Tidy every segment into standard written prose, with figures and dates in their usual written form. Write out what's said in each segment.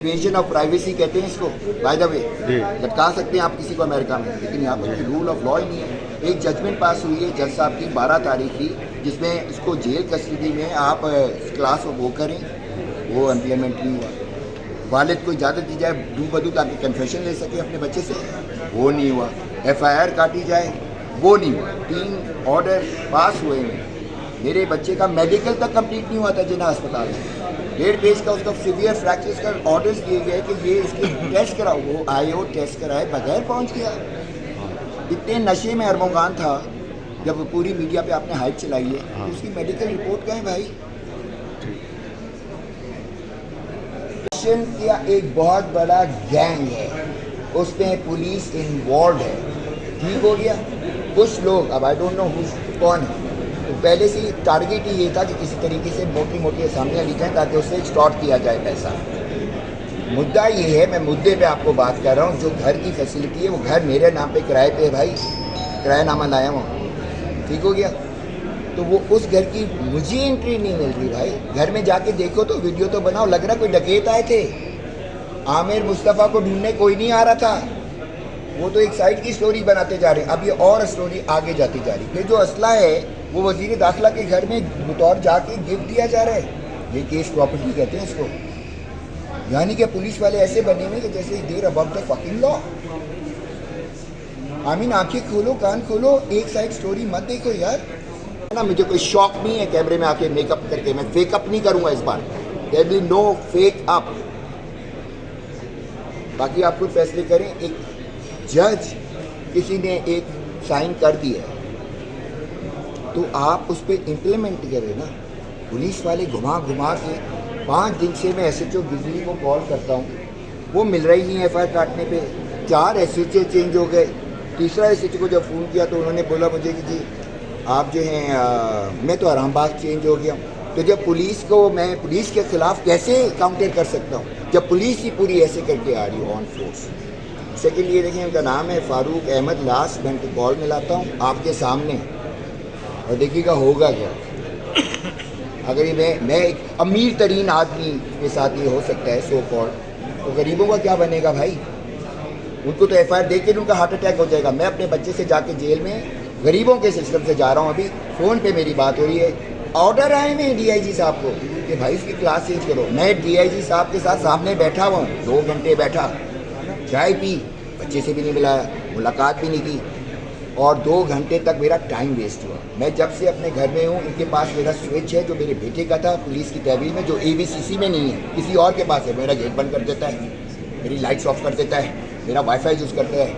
Invasion of privacy कहते हैं इसको, बाय द वे। लटका सकते हैं आप किसी को अमेरिका में, लेकिन यहाँ पर रूल ऑफ लॉ ही नहीं है। एक जजमेंट पास हुई है जज साहब की 12 तारीख की, जिसमें इसको जेल कस्टडी में आप क्लास वो करें, वो इम्प्लीमेंट नहीं हुआ। वालिद को इजाज़त दी जाए दू बदू ताकि कन्फेशन ले सके अपने बच्चे से, वो नहीं हुआ। FIR काटी जाए, वो नहीं हुआ। 3 ऑर्डर पास हुए हैं। मेरे बच्चे का मेडिकल तक कंप्लीट नहीं हुआ था जिना अस्पताल में। 1.5 पेज का उसका सीवियर फ्रैक्चर्स का ऑर्डर्स दिए गए कि ये इसके टेस्ट कराओ, वो IO टेस्ट कराए बगैर पहुंच गया। इतने नशे में अरमोगान था, जब पूरी मीडिया पे आपने हाइप चलाई है, तो उसकी मेडिकल रिपोर्ट कहें भाई। का एक बहुत बड़ा गैंग है, उसमें पुलिस इन्वॉल्व है, ठीक हो गया। कुछ लोग, अब आई डोंट नो कौन है, तो पहले से ही टारगेट ही ये था कि किसी तरीके से मोटी मोटी असामियाँ ली जाएँ ताकि उससे एक्सटॉर्ट किया जाए पैसा। मुद्दा ये है, मैं मुद्दे पे आपको बात कर रहा हूँ, जो घर की फैसिलिटी है वो घर मेरे नाम पे किराए पे है भाई, किरायानामा लाया हूँ, ठीक हो गया। तो वो उस घर की मुझे एंट्री नहीं मिल रही भाई। घर में जाके देखो तो वीडियो तो बनाओ, लग रहा कोई डकैत आए थे। आमिर मुस्तफ़ा को ढूंढने कोई नहीं आ रहा था, वो तो एक साइड की स्टोरी बनाते जा रहे हैं। अब ये और स्टोरी आगे जाती जा रही। फिर जो असला है वो वजीर दाखिला के घर में बतौर जाके गिफ्ट दिया जा रहा है। ये केस प्रॉपर्टी कहते हैं इसको। यानी कि पुलिस वाले ऐसे बने हुए कि जैसे देर अबाउट द फकिंग लॉ। आमीन, आंखें खोलो, कान खोलो, एक साइड स्टोरी मत देखो यार। ना मुझे कोई शौक नहीं है कैमरे में आके मेकअप करके, मैं फेकअप नहीं करूंगा इस बार। There will be no fake up. बाकी आप खुद फैसले करें। एक जज किसी ने एक साइन कर दिया तो आप उस पर इम्प्लीमेंट करें ना। पुलिस वाले घुमा घुमा के 5 दिन से मैं SHO बिजली को कॉल करता हूँ, वो मिल रही नहीं है FIR काटने पे। 4 SHO चेंज हो गए। तीसरा SHO को जब फ़ोन किया तो उन्होंने बोला मुझे कि जी आप जो हैं मैं तो आरामबाग चेंज हो गया हूँ। तो जब पुलिस को मैं पुलिस के ख़िलाफ़ कैसे काउंटर कर सकता हूँ जब पुलिस ही पूरी ऐसे करके आ रही हो ऑन फोर्स। सेकेंड ये देखें, उनका नाम है फारूक अहमद। लास्ट मैं उनको कॉल मिलाता हूँ आपके सामने और देखिएगा होगा क्या। अगर ये मैं एक अमीर तरीन आदमी के साथ ये हो सकता है सो कॉल, तो गरीबों का क्या बनेगा भाई। उनको तो FIR दे के उनका हार्ट अटैक हो जाएगा। मैं अपने बच्चे से जाके जेल में गरीबों के सिस्टम से जा रहा हूँ। अभी फ़ोन पे मेरी बात हो रही है, ऑर्डर आए हैं DIG साहब को कि भाई इसकी क्लास चेंज करो। मैं DIG साहब के साथ सामने बैठा हुआ हूँ, 2 घंटे बैठा, चाय पी, बच्चे से भी नहीं मिलाया, मुलाकात भी नहीं की, और 2 घंटे तक मेरा टाइम वेस्ट हुआ। मैं जब से अपने घर में हूँ, इनके पास मेरा स्विच है जो मेरे बेटे का था पुलिस की तहवील में, जो AVCC में नहीं है, किसी और के पास है। मेरा गेट बंद कर देता है, मेरी लाइट्स ऑफ कर देता है, मेरा वाईफाई यूज़ करता है,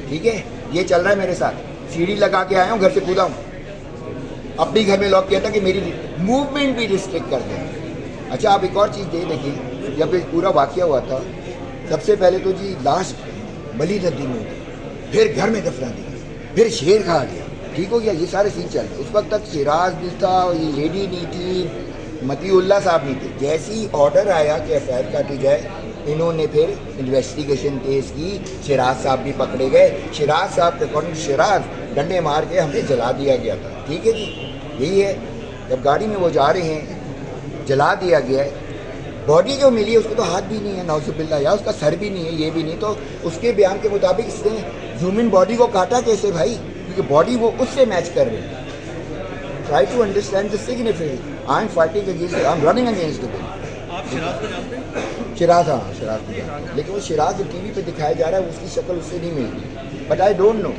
ठीक है। ये चल रहा है मेरे साथ। सीढ़ी लगा के आया हूँ, घर से कूदा हूँ, अपने घर में लॉक किया था कि मेरी मूवमेंट भी रिस्ट्रिक्ट कर दें। अच्छा, आप एक और चीज़ देखिए, जब ये पूरा वाक़या हुआ था सबसे पहले तो जी लाश बली नदी में होती, फिर घर में दफना दिया, फिर शेर खा गया, ठीक हो गया। ये सारे सीन चल रहे। उस वक्त तक सिराज नहीं था, ये लेडी नहीं थी, मतीउल्लाह साहब नहीं थे। जैसे ही ऑर्डर आया कि FIR काटी जाए, इन्होंने फिर इन्वेस्टिगेशन तेज़ की। सिराज साहब भी पकड़े गए। सिराज साहब के अकॉर्डिंग सिराज डंडे मार के हमें जला दिया गया था, ठीक है जी। यही है, जब गाड़ी में वो जा रहे हैं जला दिया गया है। बॉडी जो मिली है उसको तो हाथ भी नहीं है नाउजुबिल्लाह, या उसका सर भी नहीं है, ये भी नहीं। तो उसके बयान के मुताबिक इसने जूम इन बॉडी को काटा कैसे भाई, क्योंकि बॉडी वो उससे मैच कर रही है। Try to understand the significance. I am fighting against, I am running against the bill. आप शिराज को जानते हैं? शिराज, हाँ शिराज को जानते हैं, लेकिन वो शिराज जो TV पे दिखाया जा रहा है उसकी शक्ल उससे नहीं मिल रही। But I don't know.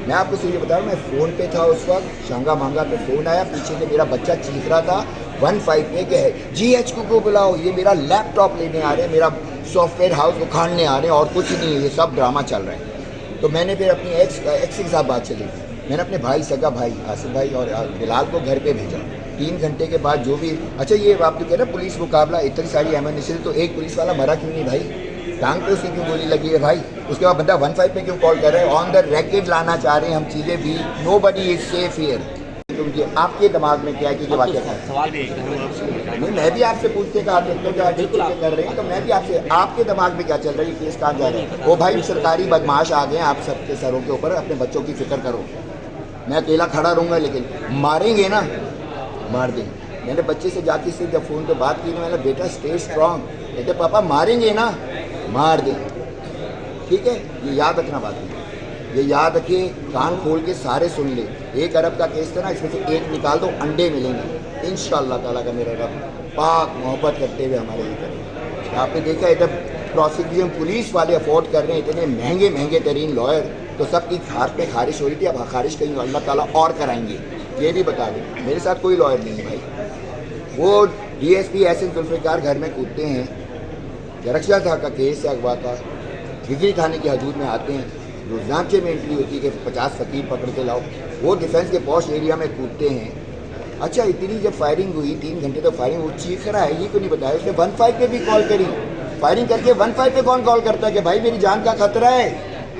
मैं आपको सीधे बता रहा हूँ, मैं फ़ोन पे था उस वक्त, शांगा मांगा पे फ़ोन आया, पीछे से मेरा बच्चा चीख रहा था 15 पे कि GH को बुलाओ, ये मेरा लैपटॉप लेने आ रहे हैं, मेरा सॉफ्टवेयर हाउस उखाड़ने आ रहे हैं, और कुछ नहीं है, ये सब ड्रामा चल रहा है। तो मैंने फिर अपनी एक्स के साथ बात चली थी। मैंने अपने भाई, सगा भाई आसिफ भाई और बिलाल को घर पे भेजा। 3 घंटे के बाद जो भी, अच्छा ये आप जो कह रहे हैं पुलिस मुकाबला, इतनी सारी एमरजेंसी, तो एक पुलिस वाला मरा क्यों नहीं भाई, टांग पे उसे क्यों गोली लगी है भाई। उसके बाद बंदा 15 पे क्यों कॉल कर रहे हैं, ऑन द रैकेट लाना चाह रहे हैं हम चीज़ें भी। Nobody is safe here. क्योंकि आपके दिमाग में क्या है कि वाक़या है, सवाल भी है, मैं भी आपसे पूछते का आप कर रहे हैं, तो मैं भी आपसे, आपके दिमाग में क्या चल रहा है, केस कहाँ जा रहा है। वो भाई सरकारी बदमाश आ गए हैं आप सबके सरों के ऊपर, अपने बच्चों की फिक्र करो। मैं अकेला खड़ा रहूँगा, लेकिन मारेंगे ना, मार देंगे। मैंने बच्चे से जाके से जब फ़ोन पे बात की, मैंने बेटा स्टे स्ट्रांग, कहते पापा मारेंगे ना, मार दें। ठीक है, ये याद रखना बात है, ये याद रखिए, कान खोल के सारे सुन ले। 1 अरब का केस था ना, इसमें से 1 निकाल दो, अंडे मिलेंगे इंशाअल्लाह ताला का मेरा रब पाक मोहब्बत करते हुए हमारे लिए करेंगे। आपने देखा इधर प्रोसिक्यूशन पुलिस वाले अफोर्ड कर रहे हैं इतने महंगे महंगे तरीन लॉयर, तो सबकी हाथ पे खारिश हो रही थी, अब खारिश कहीं अल्लाह ताला और कराएंगे, ये भी बता दें। मेरे साथ कोई लॉयर नहीं है भाई। वो DSP एहसन जुल्फ़िकार घर में कूदते हैं, रक्षा था का केस है अगवा का, हिजरी थाने की हदूद में आते हैं, रोजांचे में एंट्री होती है कि 50 फकीर पकड़ के लाओ, वो डिफेंस के पॉश एरिया में कूदते हैं। अच्छा, इतनी जब फायरिंग हुई 3 घंटे तो फायरिंग, वो चीख रहा है, ये क्यों नहीं बताया उसने 15 पे भी कॉल करी। फायरिंग करके 15 पे कौन कॉल करता है कि भाई मेरी जान का खतरा है,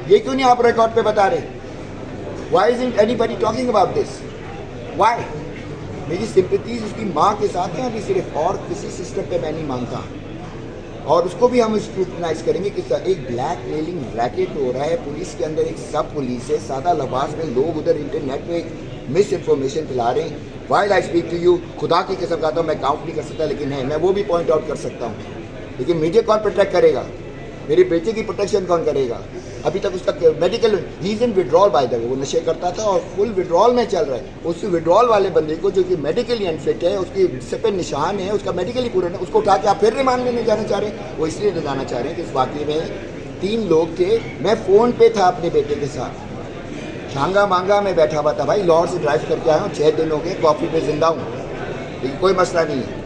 ये क्यों नहीं आप रिकॉर्ड पे बता रहे? Why is anybody talking about this? Why? मेरी सिंपैथीज उसकी माँ के साथ हैं अभी सिर्फ, और किसी सिस्टम पे मैं नहीं मानता। और उसको भी हम स्क्रूटनाइज करेंगे कि एक ब्लैक मेलिंग रैकेट हो रहा है पुलिस के अंदर, एक सब पुलिस है, सादा लिबास में लोग उधर इंटरनेट पे मिस इन्फॉर्मेशन फैला रहे हैं। While I speak to you, खुदा की कसम खाता हूँ, मैं काउंट नहीं कर सकता, लेकिन है, मैं वो भी पॉइंट आउट कर सकता हूँ। लेकिन मुझे कौन प्रोटेक्ट करेगा? मेरे बेटे की प्रोटेक्शन कौन करेगा? अभी तक उसका medical reason withdrawal by the way, वो नशे करता था और फुल विड्रॉल में चल रहा है। उस विड्रॉल वाले बंदे को जो कि मेडिकली अनफिट है, उसकी सिर पे निशान है, उसका मेडिकली पूरा है, उसको उठा के आप फिर रिमांड में नहीं जाना चाह रहे हैं। वो इसलिए नहीं जाना चाह रहे हैं कि इस वाकई में 3 लोग थे, मैं फ़ोन पे था अपने बेटे के साथ, छांगा मांगा में बैठा हुआ था भाई, लाहौर से ड्राइव करके आया हूँ, 6 दिन हो गए, कॉफ़ी पे जिंदा हूँ, लेकिन कोई मसला नहीं है।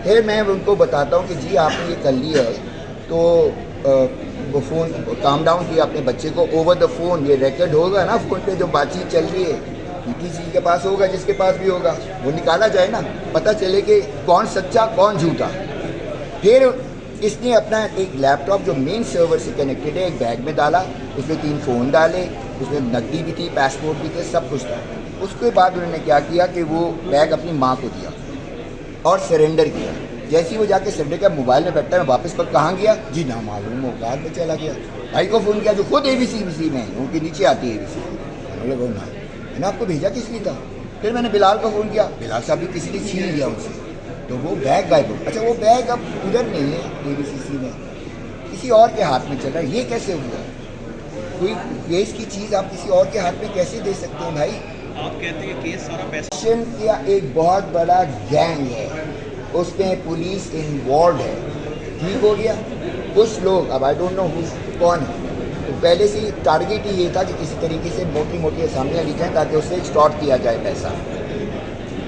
फिर मैं उनको बताता हूँ कि जी आपने ये कर लिया है, तो वो फ़ोन काम डाउन किया अपने बच्चे को ओवर द फ़ोन, ये रिकॉर्ड होगा ना फ़ोन पे जो बातचीत चल रही है, किसी के पास होगा, जिसके पास भी होगा, वो निकाला जाए ना, पता चले कि कौन सच्चा कौन झूठा। फिर इसने अपना एक लैपटॉप जो मेन सर्वर से कनेक्टेड है एक बैग में डाला, उसमें 3 फ़ोन डाले, उसमें नकदी भी थी, पासपोर्ट भी थे, सब कुछ था। उसके बाद उन्होंने क्या किया कि वो बैग अपनी माँ को दिया और सरेंडर किया। जैसे ही वो जाके सरेंडर का मोबाइल में बैठा, मैं वापस पर कहाँ गया जी ना मालूम, औकात में चला गया। भाई को फ़ोन किया जो खुद ABC में है, उनके नीचे आती है ABC, बोले ना मैंने आपको भेजा किस लिए था? फिर मैंने बिलाल को फ़ोन किया, बिलाल साहब भी किसी ने छीन लिया उनसे, तो वो बैग गायब हो। अच्छा, वो बैग अब उधर नहीं है ABC में, किसी और के हाथ में चल रहा है। ये कैसे हुआ? कोई केस की चीज़ आप किसी और के हाथ में कैसे दे सकते हैं भाई? आप कहते हैं कि केस सारा पैसा का एक बहुत बड़ा गैंग है, उसमें पुलिस इन्वॉल्व है, ठीक हो गया। कुछ लोग, अब आई डोंट नो कौन है, तो पहले से ही टारगेट ही ये था कि किसी तरीके से मोटी मोटी असामियाँ ली जाएँ ताकि उससे एक्सटॉर्ट किया जाए पैसा।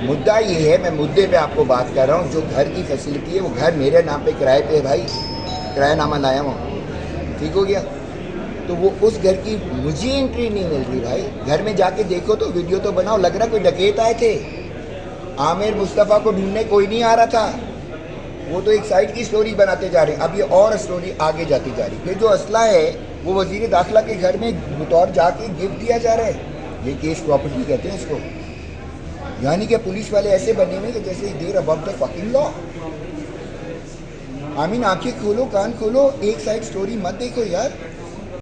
मुद्दा ये है, मैं मुद्दे पे आपको बात कर रहा हूँ, जो घर की फैसिलिटी है वो घर मेरे नाम पे किराए पे है भाई, किरायानामा लाया हूँ, ठीक हो गया। तो वो उस घर की मुझे एंट्री नहीं मिल रही भाई। घर में जाके देखो तो वीडियो तो बनाओ, लग रहा कोई डकैत आए थे। आमिर मुस्तफ़ा को ढूंढने कोई नहीं आ रहा था, वो तो एक साइड की स्टोरी बनाते जा रहे हैं। अब ये और स्टोरी आगे जाती जा रही। फिर जो असला है वो वजीर दाखिला के घर में बतौर जाके गिफ्ट दिया जा रहा है। ये केस प्रॉपर्टी कहते हैं इसको। यानी कि पुलिस वाले ऐसे बने हुए कि जैसे देर अबाउट द फकिंग लॉ। आमीन, आंखें खोलो, कान खोलो, एक साइड स्टोरी मत देखो यार।